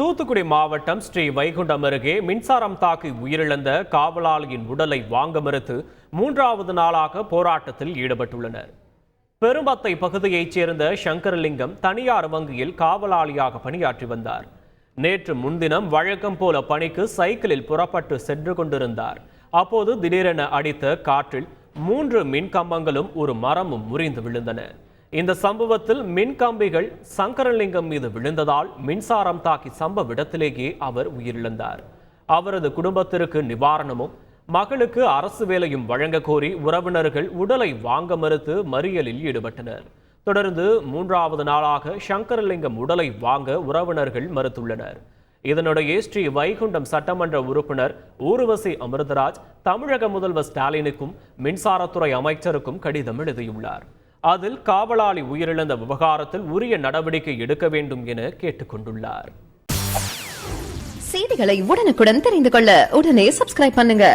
தூத்துக்குடி மாவட்டம் ஸ்ரீ வைகுண்டம் அருகே மின்சாரம் தாக்கி உயிரிழந்த காவலாளியின் உடலை வாங்க மறுத்து 3வது நாளாக போராட்டத்தில் ஈடுபட்டுள்ளனர். பெரும்பத்தை பகுதியைச் சேர்ந்த சங்கரலிங்கம் தனியார் வங்கியில் காவலாளியாக பணியாற்றி வந்தார். நேற்று முன்தினம் வழக்கம் போல பணிக்கு சைக்கிளில் புறப்பட்டு சென்று கொண்டிருந்தார். அப்போது திடீரென அடித்த காற்றில் 3 மின் கம்பங்களும் ஒரு மரமும் முறிந்து விழுந்தன. இந்த சம்பவத்தில் மின் கம்பிகள் சங்கரலிங்கம் மீது விழுந்ததால் மின்சாரம் தாக்கி சம்பவ இடத்திலேயே அவர் உயிரிழந்தார். அவரது குடும்பத்திற்கு நிவாரணமும் மகளுக்கு அரசு வேலையும் வழங்க கோரி உறவினர்கள் உடலை வாங்க மறுத்து மறியலில் ஈடுபட்டனர். தொடர்ந்து 3வது நாளாக சங்கரலிங்கம் உடலை வாங்க உறவினர்கள் மறுத்துள்ளனர். இதனிடையே ஸ்ரீ வைகுண்டம் சட்டமன்ற உறுப்பினர் ஊர்வசி அமிர்தராஜ் தமிழக முதல்வர் ஸ்டாலினுக்கும் மின்சாரத்துறை அமைச்சருக்கும் கடிதம் எழுதியுள்ளார். அதில் காவலாளி உயிரிழந்த விவகாரத்தில் உரிய நடவடிக்கை எடுக்க வேண்டும் என கேட்டுக்கொண்டுள்ளார். செய்திகளை உடனுக்குடன் தெரிந்து கொள்ள உடனே சப்ஸ்கிரைப் பண்ணுங்க.